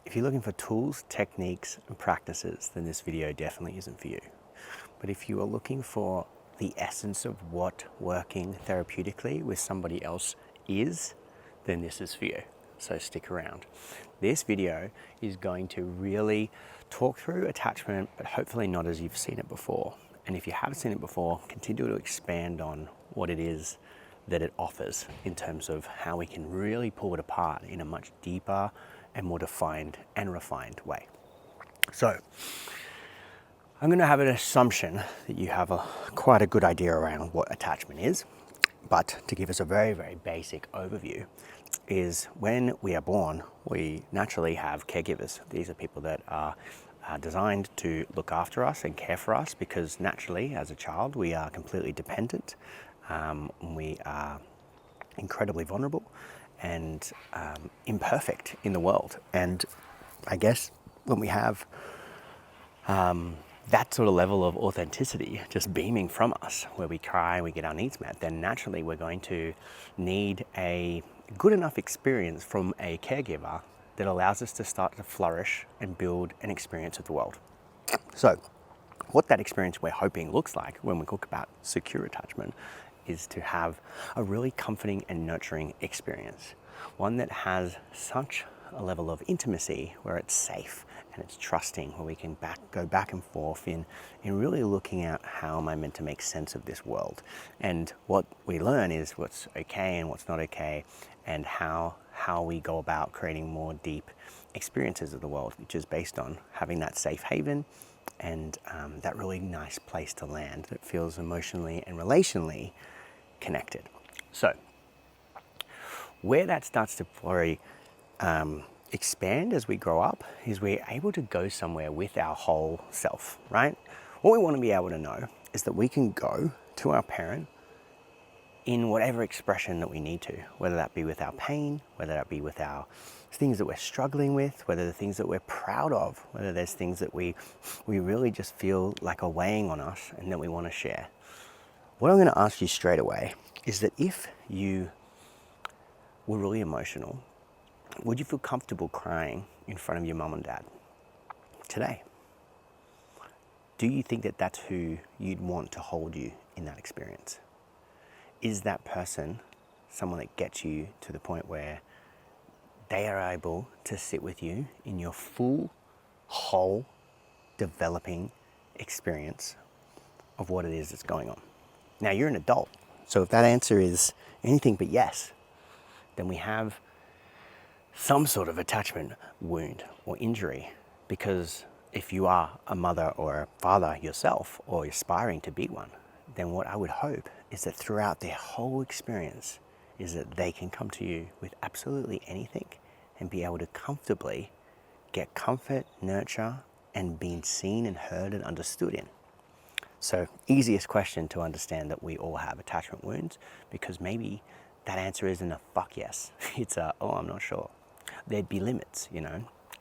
If you're looking for tools, techniques, and practices, then this video definitely isn't for you. But if you are looking for the essence of what working therapeutically with somebody else is, then this is for you. So stick around. This video is going to really talk through attachment, but hopefully not as you've seen it before. And if you have seen it before, continue to expand on what it is that it offers in terms of how we can really pull it apart in a much deeper and more defined and refined way. So I'm going to have an assumption that you have quite a good idea around what attachment is, but to give us a very, very basic overview is when we are born, we naturally have caregivers. These are people that are designed to look after us and care for us because naturally as a child we are completely dependent. We are incredibly vulnerable and imperfect in the world. And I guess when we have that sort of level of authenticity just beaming from us, where we cry and we get our needs met, then naturally we're going to need a good enough experience from a caregiver that allows us to start to flourish and build an experience of the world. So what that experience we're hoping looks like when we talk about secure attachment is to have a really comforting and nurturing experience. One that has such a level of intimacy where it's safe and it's trusting, where we can go back and forth in really looking at how am I meant to make sense of this world. And what we learn is what's okay and what's not okay, and how we go about creating more deep experiences of the world, which is based on having that safe haven and that really nice place to land that feels emotionally and relationally connected. So where that starts to very expand as we grow up is we're able to go somewhere with our whole self, right? What we want to be able to know is that we can go to our parent in whatever expression that we need to, whether that be with our pain, whether that be with our things that we're struggling with, whether the things that we're proud of, whether there's things that we really just feel like are weighing on us and that we want to share. What I'm going to ask you straight away is that if you were really emotional, would you feel comfortable crying in front of your mum and dad today? Do you think that that's who you'd want to hold you in that experience? Is that person someone that gets you to the point where they are able to sit with you in your full, whole, developing experience of what it is that's going on? Now, you're an adult, so if that answer is anything but yes, then we have some sort of attachment wound or injury, because if you are a mother or a father yourself or aspiring to be one, then what I would hope is that throughout their whole experience is that they can come to you with absolutely anything and be able to comfortably get comfort, nurture, and being seen and heard and understood in. So easiest question to understand that we all have attachment wounds, because maybe that answer isn't a fuck yes. It's a, oh, I'm not sure. There'd be limits,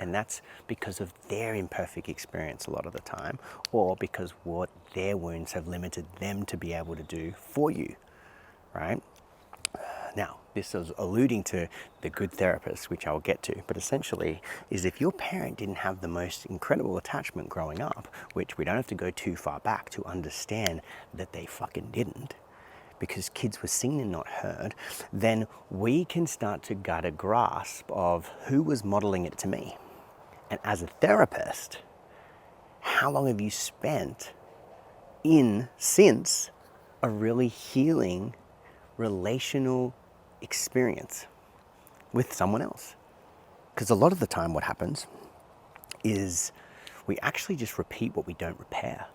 and that's because of their imperfect experience a lot of the time, or because what their wounds have limited them to be able to do for you, right? Now, this is alluding to the good therapist, which I'll get to, but essentially is if your parent didn't have the most incredible attachment growing up, which we don't have to go too far back to understand that they fucking didn't, because kids were seen and not heard, then we can start to get a grasp of who was modeling it to me. And as a therapist, how long have you spent since a really healing relational experience with someone else? Because a lot of the time what happens is we actually just repeat what we don't repair.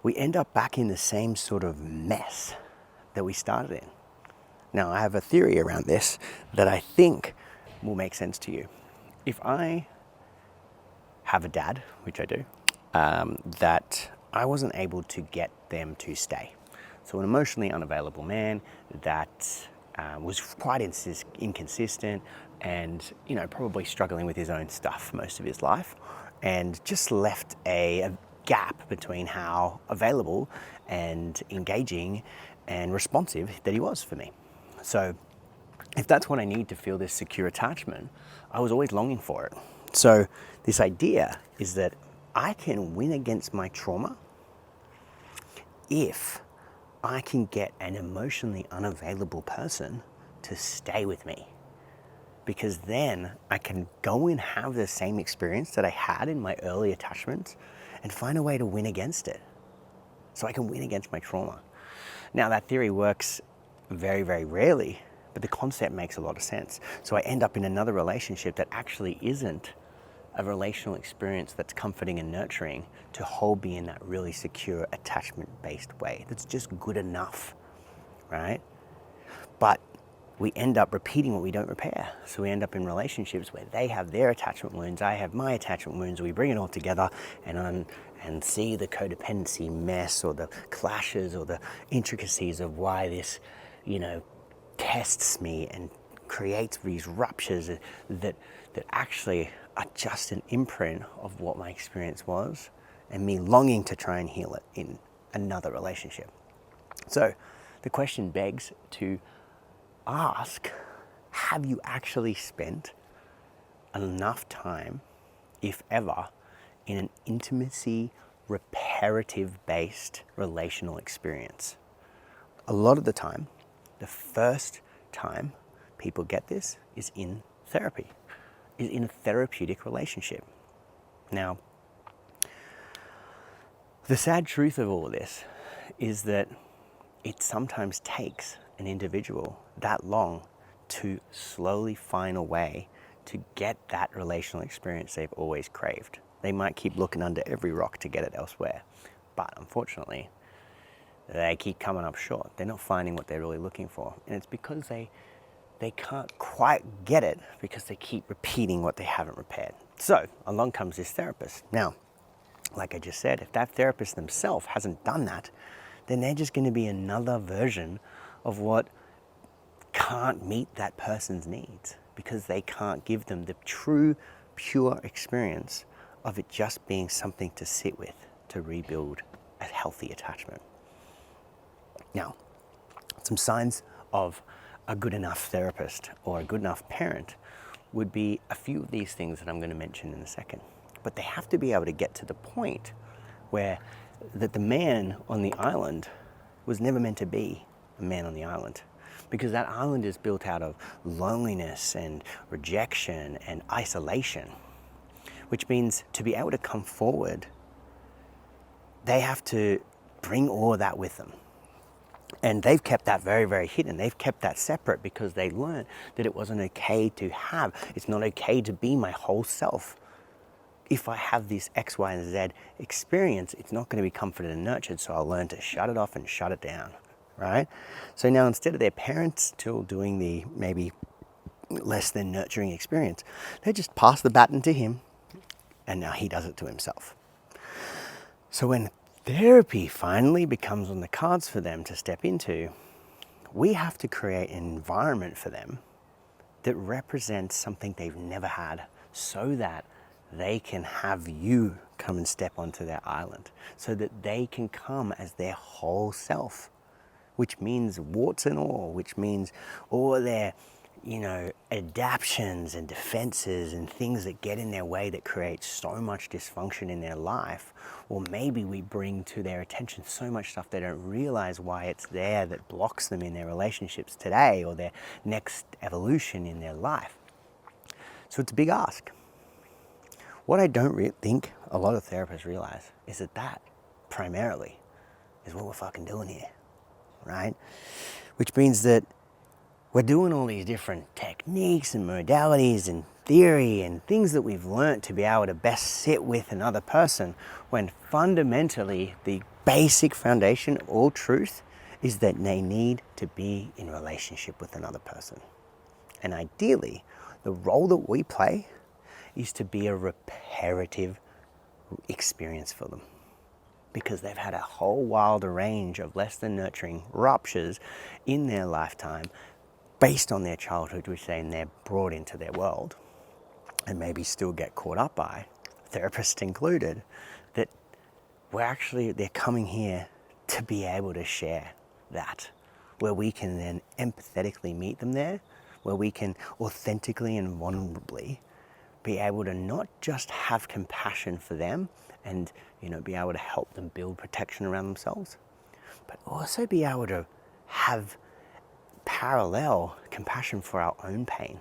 We end up back in the same sort of mess that we started in. Now, I have a theory around this that I think will make sense to you. If I have a dad, which I do, that I wasn't able to get them to stay. So an emotionally unavailable man that was quite inconsistent and, probably struggling with his own stuff most of his life, and just left a gap between how available and engaging and responsive that he was for me. So if that's what I need to feel this secure attachment, I was always longing for it. So this idea is that I can win against my trauma if I can get an emotionally unavailable person to stay with me. Because then I can go and have the same experience that I had in my early attachments and find a way to win against it. So I can win against my trauma. Now that theory works very, very rarely, but the concept makes a lot of sense. So I end up in another relationship that actually isn't a relational experience that's comforting and nurturing to hold me in that really secure attachment-based way. That's just good enough, right? But we end up repeating what we don't repair. So we end up in relationships where they have their attachment wounds, I have my attachment wounds, we bring it all together and see the codependency mess or the clashes or the intricacies of why this, tests me and creates these ruptures that actually are just an imprint of what my experience was and me longing to try and heal it in another relationship. So the question begs to ask, have you actually spent enough time, if ever, in an intimacy, reparative based relational experience? A lot of the time, the first time people get this is in therapy, is in a therapeutic relationship. Now, the sad truth of all of this is that it sometimes takes an individual that long to slowly find a way to get that relational experience they've always craved. They might keep looking under every rock to get it elsewhere, but unfortunately, they keep coming up short. They're not finding what they're really looking for. And it's because they can't quite get it because they keep repeating what they haven't repaired. So along comes this therapist. Now, like I just said, if that therapist themselves hasn't done that, then they're just going to be another version of what can't meet that person's needs because they can't give them the true, pure experience of it just being something to sit with, to rebuild a healthy attachment. Now, some signs of a good enough therapist or a good enough parent would be a few of these things that I'm going to mention in a second. But they have to be able to get to the point where that the man on the island was never meant to be a man on the island, because that island is built out of loneliness and rejection and isolation, which means to be able to come forward, they have to bring all of that with them. And they've kept that very, very hidden. They've kept that separate because they learned that it wasn't okay to have. It's not okay to be my whole self. If I have this X, Y, and Z experience, it's not going to be comforted and nurtured, so I'll learn to shut it off and shut it down, right? So now instead of their parents still doing the maybe less than nurturing experience, they just pass the baton to him, and now he does it to himself. So when therapy finally becomes on the cards for them to step into, we have to create an environment for them that represents something they've never had so that they can have you come and step onto their island, so that they can come as their whole self, which means warts and all, which means all their, adaptions and defenses and things that get in their way that create so much dysfunction in their life. Or maybe we bring to their attention so much stuff they don't realize why it's there that blocks them in their relationships today or their next evolution in their life. So it's a big ask. What I don't think a lot of therapists realize is that primarily is what we're fucking doing here, right? Which means that we're doing all these different techniques and modalities and theory and things that we've learned to be able to best sit with another person, when fundamentally the basic foundation of all truth is that they need to be in relationship with another person. And ideally, the role that we play is to be a reparative experience for them, because they've had a whole wilder range of less than nurturing ruptures in their lifetime based on their childhood, which they're brought into their world and maybe still get caught up by, therapists included, that they're coming here to be able to share that, where we can then empathetically meet them there, where we can authentically and vulnerably be able to not just have compassion for them and, be able to help them build protection around themselves, but also be able to have parallel compassion for our own pain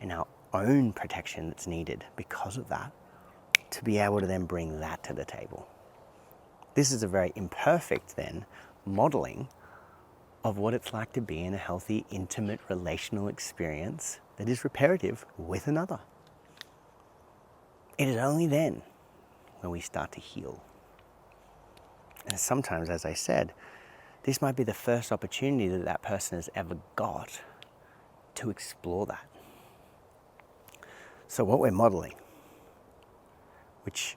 and our own protection that's needed because of that, to be able to then bring that to the table. This is a very imperfect then modeling of what it's like to be in a healthy, intimate, relational experience that is reparative with another. It is only then when we start to heal. And sometimes, as I said, this might be the first opportunity that that person has ever got to explore that. So what we're modeling, which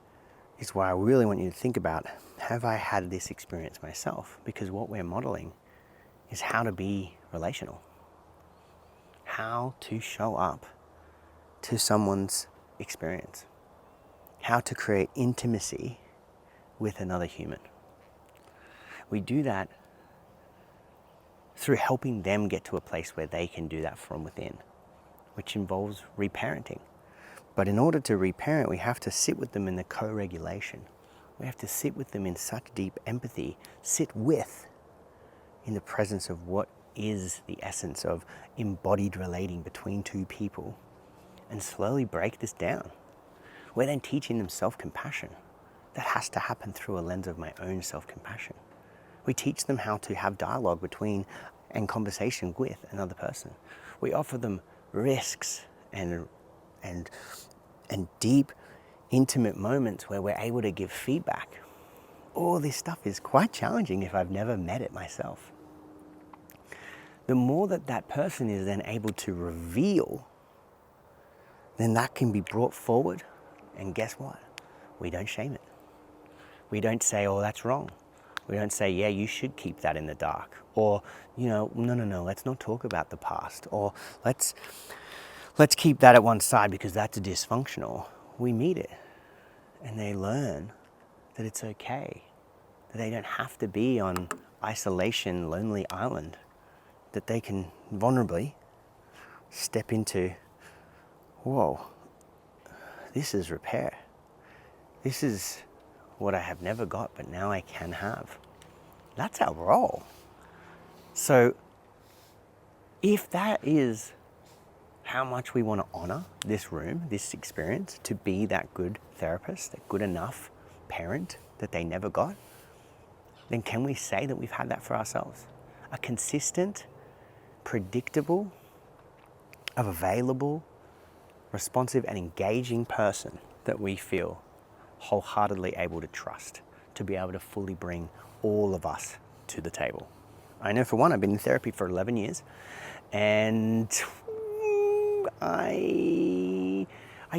is why I really want you to think about, have I had this experience myself? Because what we're modeling is how to be relational, how to show up to someone's experience, how to create intimacy with another human. We do that through helping them get to a place where they can do that from within, which involves reparenting. But in order to reparent, we have to sit with them in the co-regulation. We have to sit with them in such deep empathy, sit with, in the presence of what is the essence of embodied relating between two people, and slowly break this down. We're then teaching them self-compassion. That has to happen through a lens of my own self-compassion. We teach them how to have dialogue between and conversation with another person. We offer them risks and deep, intimate moments where we're able to give feedback. All this stuff is quite challenging if I've never met it myself. The more that that person is then able to reveal, then that can be brought forward. And guess what? We don't shame it. We don't say, oh, that's wrong. We don't say, yeah, you should keep that in the dark. Or, no, let's not talk about the past. Or let's keep that at one side because that's dysfunctional. We meet it and they learn that it's okay, that they don't have to be on isolation, lonely island, that they can vulnerably step into, whoa, this is repair. This is what I have never got, but now I can have. That's our role. So if that is how much we want to honor this room, this experience, to be that good therapist, that good enough parent that they never got, then can we say that we've had that for ourselves? A consistent, predictable, available, responsive and engaging person that we feel wholeheartedly able to trust, to be able to fully bring all of us to the table. I know for one, I've been in therapy for 11 years and I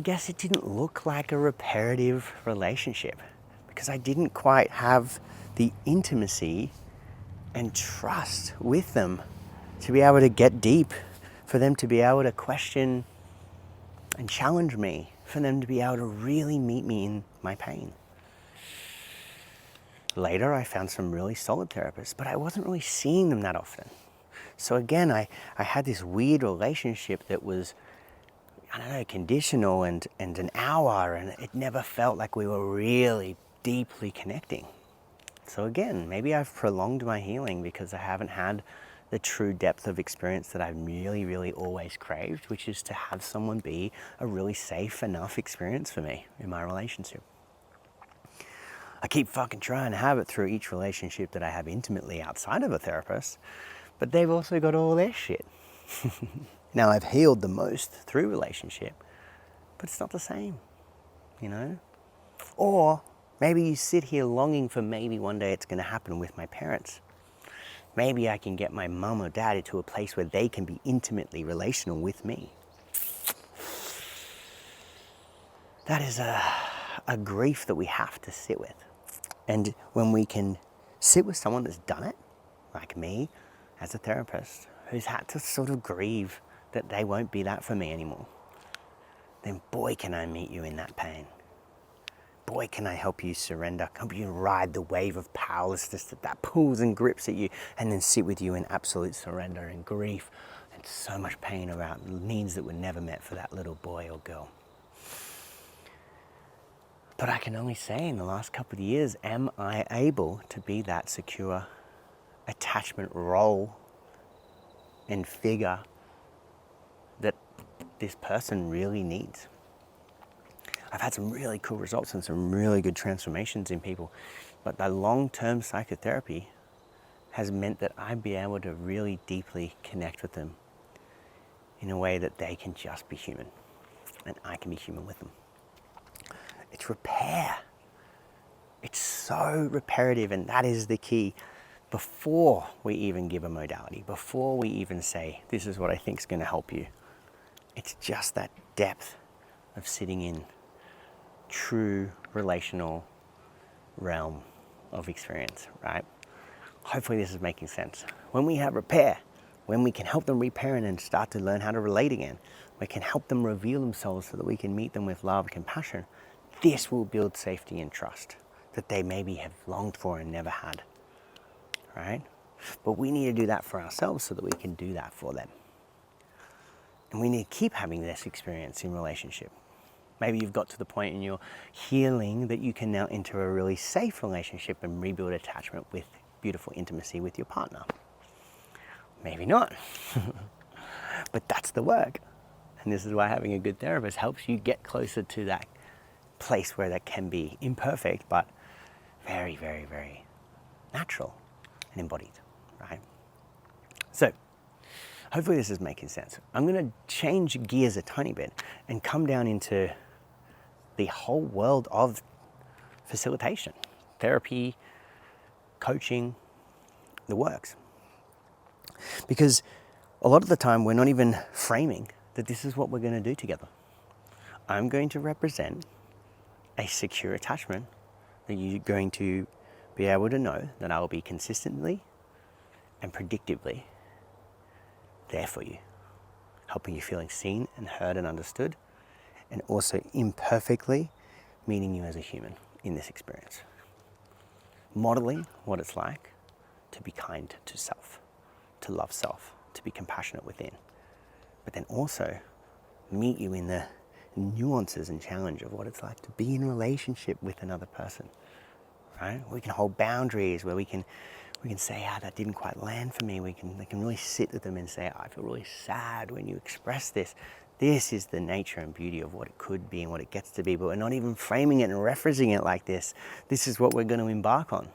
guess it didn't look like a reparative relationship because I didn't quite have the intimacy and trust with them to be able to get deep, for them to be able to question and challenge me, for them to be able to really meet me in my pain. Later, I found some really solid therapists, but I wasn't really seeing them that often. So again, I had this weird relationship that was, conditional and an hour, and it never felt like we were really deeply connecting. So again, maybe I've prolonged my healing because I haven't had the true depth of experience that I've really, really always craved, which is to have someone be a really safe enough experience for me in my relationship. I keep fucking trying to have it through each relationship that I have intimately outside of a therapist, but they've also got all their shit. Now, I've healed the most through relationship, but it's not the same, Or maybe you sit here longing for maybe one day it's going to happen with my parents. Maybe I can get my mum or dad to a place where they can be intimately relational with me. That is a grief that we have to sit with. And when we can sit with someone that's done it, like me as a therapist, who's had to sort of grieve that they won't be that for me anymore, then boy, can I meet you in that pain. Boy, can I help you surrender, help you ride the wave of powerlessness that pulls and grips at you, and then sit with you in absolute surrender and grief and so much pain about needs that were never met for that little boy or girl. But I can only say in the last couple of years, am I able to be that secure attachment role and figure that this person really needs? I've had some really cool results and some really good transformations in people, but the long-term psychotherapy has meant that I'd be able to really deeply connect with them in a way that they can just be human and I can be human with them. It's repair. It's so reparative, and that is the key. Before we even give a modality, before we even say, this is what I think is going to help you, it's just that depth of sitting in true relational realm of experience, right? Hopefully this is making sense. When we have repair, when we can help them reparent and start to learn how to relate again, we can help them reveal themselves so that we can meet them with love and compassion. This will build safety and trust that they maybe have longed for and never had, right? But we need to do that for ourselves so that we can do that for them. And we need to keep having this experience in relationship. Maybe you've got to the point in your healing that you can now enter a really safe relationship and rebuild attachment with beautiful intimacy with your partner. Maybe not. But that's the work. And this is why having a good therapist helps you get closer to that place where that can be imperfect, but very, very, very natural and embodied, right? So, hopefully this is making sense. I'm going to change gears a tiny bit and come down into the whole world of facilitation, therapy, coaching, the works. Because a lot of the time we're not even framing that this is what we're going to do together. I'm going to represent a secure attachment that you're going to be able to know that I will be consistently and predictively there for you, helping you feeling seen and heard and understood, and also imperfectly meeting you as a human in this experience. Modeling what it's like to be kind to self, to love self, to be compassionate within, but then also meet you in the nuances and challenge of what it's like to be in relationship with another person, right? We can hold boundaries where we can say, that didn't quite land for me. They can really sit with them and say, I feel really sad when you express this. This is the nature and beauty of what it could be and what it gets to be, but we're not even framing it and referencing it like this. This is what we're going to embark on.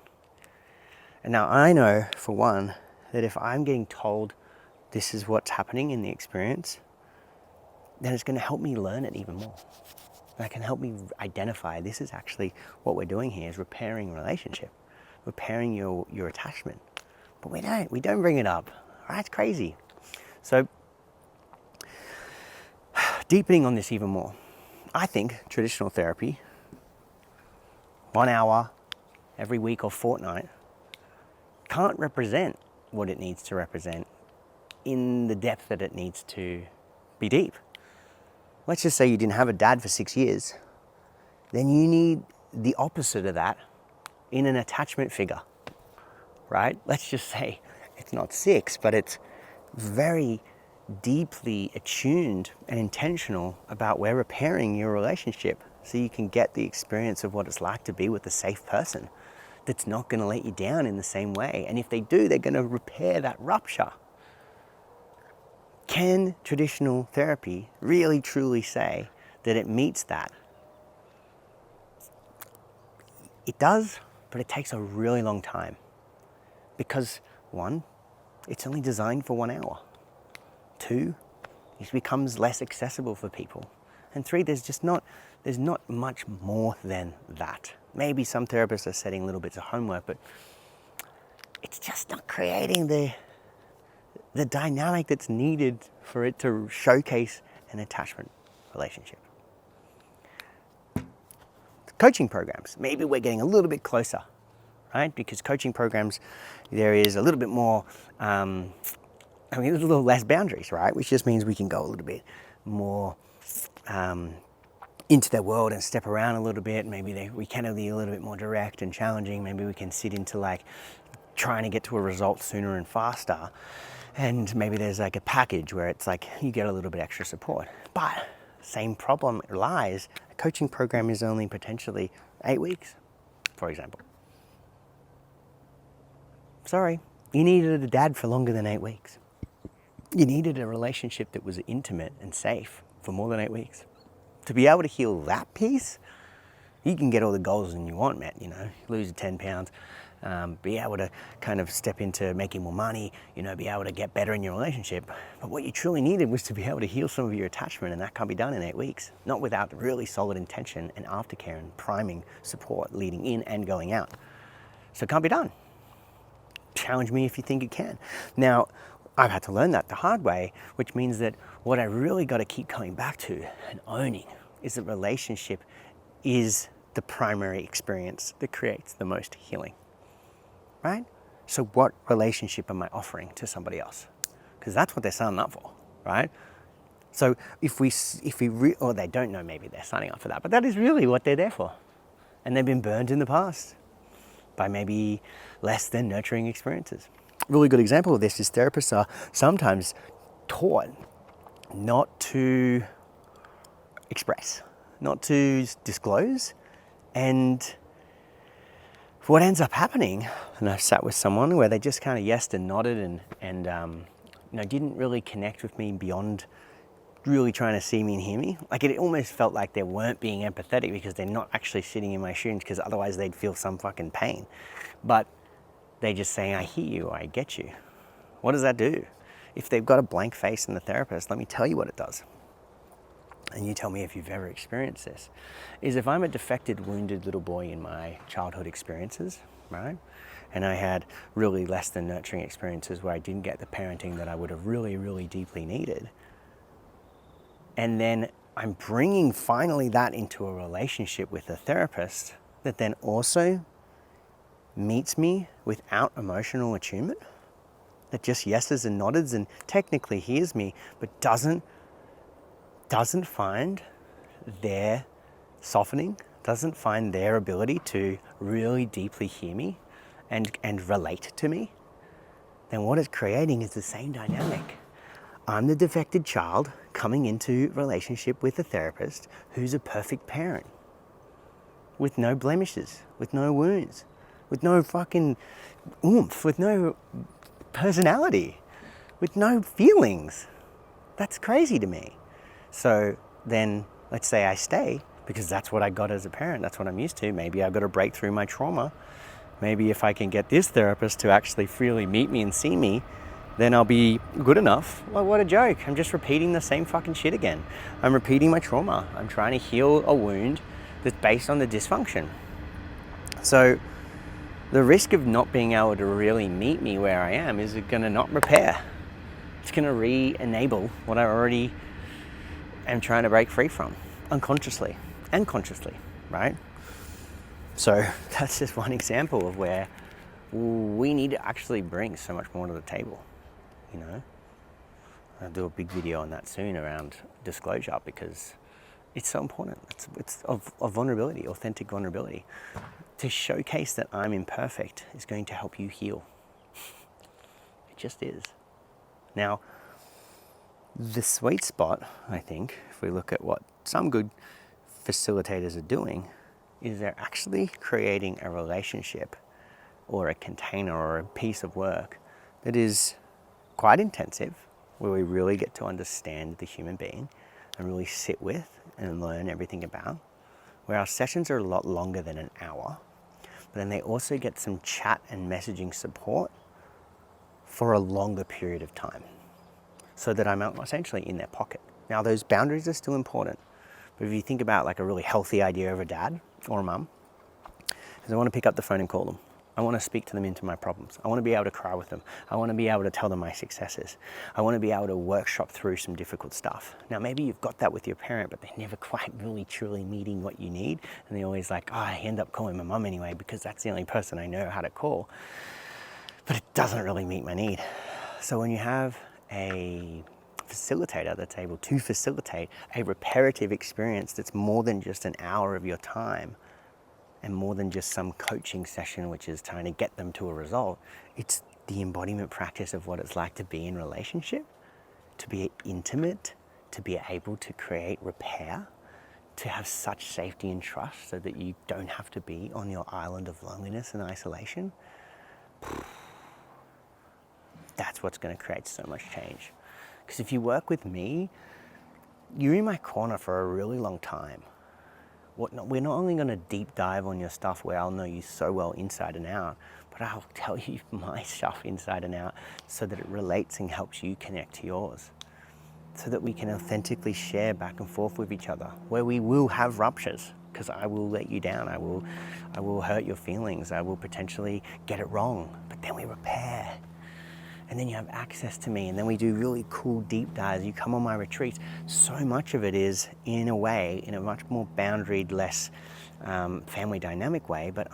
And now I know, for one, that if I'm getting told this is what's happening in the experience, then it's going to help me learn it even more. That can help me identify this is actually what we're doing here is repairing relationship, repairing your attachment. But we don't bring it up, right? It's crazy. So deepening on this even more, I think traditional therapy, 1 hour every week or fortnight, can't represent what it needs to represent in the depth that it needs to be deep. Let's just say you didn't have a dad for 6 years, then you need the opposite of that in an attachment figure, right? Let's just say it's not 6, but it's very deeply attuned and intentional about where repairing your relationship so you can get the experience of what it's like to be with a safe person that's not going to let you down in the same way. And if they do, they're going to repair that rupture. Can traditional therapy really truly say that it meets that? It does, but it takes a really long time. Because 1, it's only designed for 1 hour. 2, it becomes less accessible for people. And 3, there's not much more than that. Maybe some therapists are setting little bits of homework, but it's just not creating the dynamic that's needed for it to showcase an attachment relationship. Coaching programs, maybe we're getting a little bit closer, right? Because coaching programs, there is a little bit more, there's a little less boundaries, right? Which just means we can go a little bit more into their world and step around a little bit. Maybe we can be a little bit more direct and challenging. Maybe we can sit into like trying to get to a result sooner and faster. And maybe there's like a package where it's like you get a little bit extra support. But same problem lies, a coaching program is only potentially 8 weeks, for example. Sorry, you needed a dad for longer than 8 weeks. You needed a relationship that was intimate and safe for more than 8 weeks. To be able to heal that piece, you can get all the goals you want met, lose 10 pounds, be able to kind of step into making more money, be able to get better in your relationship. But what you truly needed was to be able to heal some of your attachment, and that can't be done in 8 weeks. Not without really solid intention and aftercare and priming support leading in and going out. So it can't be done. Challenge me if you think it can. Now, I've had to learn that the hard way, which means that what I really got to keep coming back to and owning is that relationship is the primary experience that creates the most healing, right? So what relationship am I offering to somebody else? Because that's what they're signing up for, right? So or they don't know, maybe they're signing up for that, but that is really what they're there for. And they've been burned in the past by maybe less than nurturing experiences. A really good example of this is therapists are sometimes taught not to express, not to disclose. And what ends up happening, and I've sat with someone where they just kind of yesed and nodded and didn't really connect with me beyond really trying to see me and hear me. Like it almost felt like they weren't being empathetic because they're not actually sitting in my shoes, because otherwise they'd feel some fucking pain. But they're just saying, I hear you, I get you. What does that do? If they've got a blank face in the therapist, let me tell you what it does. And you tell me if you've ever experienced this, is if I'm a defected, wounded little boy in my childhood experiences, right? And I had really less than nurturing experiences where I didn't get the parenting that I would have really, really deeply needed. And then I'm bringing finally that into a relationship with a therapist that then also meets me without emotional attunement, that just yeses and nods and technically hears me, but doesn't find their softening, doesn't find their ability to really deeply hear me and relate to me, then what it's creating is the same dynamic. I'm the defected child coming into relationship with a therapist who's a perfect parent, with no blemishes, with no wounds, with no fucking oomph, with no personality, with no feelings. That's crazy to me. So then let's say I stay because that's what I got as a parent. That's what I'm used to. Maybe I've got to break through my trauma. Maybe if I can get this therapist to actually freely meet me and see me, then I'll be good enough. Well, what a joke. I'm just repeating the same fucking shit again. I'm repeating my trauma. I'm trying to heal a wound that's based on the dysfunction. So the risk of not being able to really meet me where I am is going to not repair. It's going to re-enable what I already am trying to break free from, unconsciously and consciously, right? So that's just one example of where we need to actually bring so much more to the table, I'll do a big video on that soon around disclosure, because it's so important. It's of vulnerability, authentic vulnerability. To showcase that I'm imperfect is going to help you heal. It just is. Now, the sweet spot, I think, if we look at what some good facilitators are doing, is they're actually creating a relationship or a container or a piece of work that is quite intensive, where we really get to understand the human being and really sit with and learn everything about, where our sessions are a lot longer than an hour, but then they also get some chat and messaging support for a longer period of time, so that I'm essentially in their pocket. Now, those boundaries are still important, but if you think about like a really healthy idea of a dad or a mum, is I want to pick up the phone and call them. I want to speak to them into my problems. I want to be able to cry with them. I want to be able to tell them my successes. I want to be able to workshop through some difficult stuff. Now, maybe you've got that with your parent, but they're never quite really truly meeting what you need. And they're always like, I end up calling my mum anyway, because that's the only person I know how to call. But it doesn't really meet my need. So when you have a facilitator that's able to facilitate a reparative experience that's more than just an hour of your time, and more than just some coaching session which is trying to get them to a result, it's the embodiment practice of what it's like to be in relationship, to be intimate, to be able to create repair, to have such safety and trust so that you don't have to be on your island of loneliness and isolation, that's what's going to create so much change. Because if you work with me, you're in my corner for a really long time. We're not only going to deep dive on your stuff where I'll know you so well inside and out, but I'll tell you my stuff inside and out so that it relates and helps you connect to yours. So that we can authentically share back and forth with each other, where we will have ruptures, because I will let you down, I will hurt your feelings, I will potentially get it wrong, but then we repair. And then you have access to me, and then we do really cool deep dives. You come on my retreats. So much of it is, in a way, in a much more boundaried, less family dynamic way, but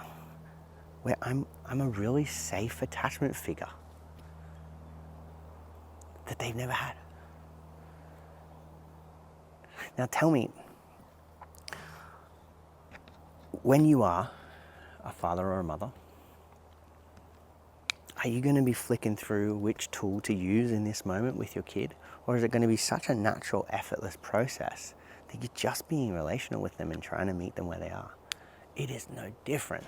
where I'm a really safe attachment figure that they've never had. Now tell me, when you are a father or a mother, are you going to be flicking through which tool to use in this moment with your kid? Or is it going to be such a natural, effortless process that you're just being relational with them and trying to meet them where they are? It is no different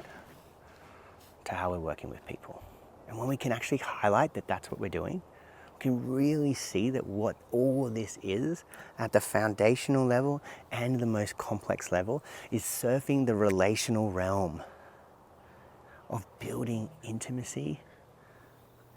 to how we're working with people. And when we can actually highlight that that's what we're doing, we can really see that what all of this is at the foundational level and the most complex level is surfing the relational realm of building intimacy,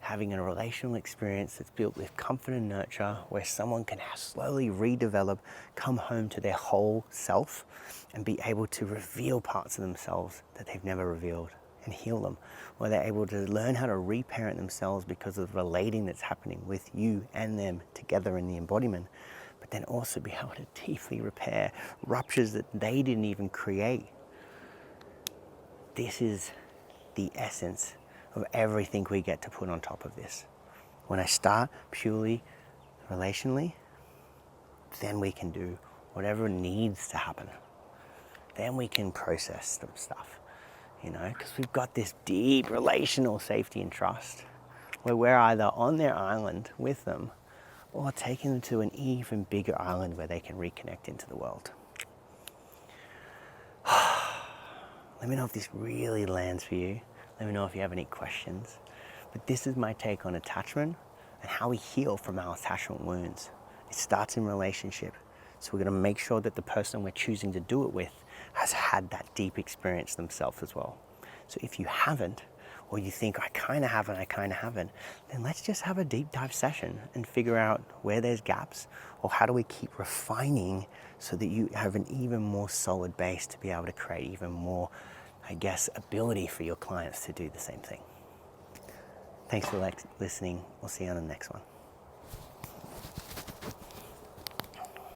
having a relational experience that's built with comfort and nurture, where someone can slowly redevelop, come home to their whole self and be able to reveal parts of themselves that they've never revealed and heal them, where they're able to learn how to reparent themselves because of the relating that's happening with you and them together in the embodiment, but then also be able to deeply repair ruptures that they didn't even create. This is the essence of everything we get to put on top of this. When I start purely relationally, then we can do whatever needs to happen. Then we can process some stuff, because we've got this deep relational safety and trust where we're either on their island with them or taking them to an even bigger island where they can reconnect into the world. Let me know if this really lands for you. Let me know if you have any questions. But this is my take on attachment and how we heal from our attachment wounds. It starts in relationship. So we're going to make sure that the person we're choosing to do it with has had that deep experience themselves as well. So if you haven't, or you think I kind of haven't, then let's just have a deep dive session and figure out where there's gaps, or how do we keep refining so that you have an even more solid base to be able to create even more, ability for your clients to do the same thing. Thanks for listening. We'll see you on the next one.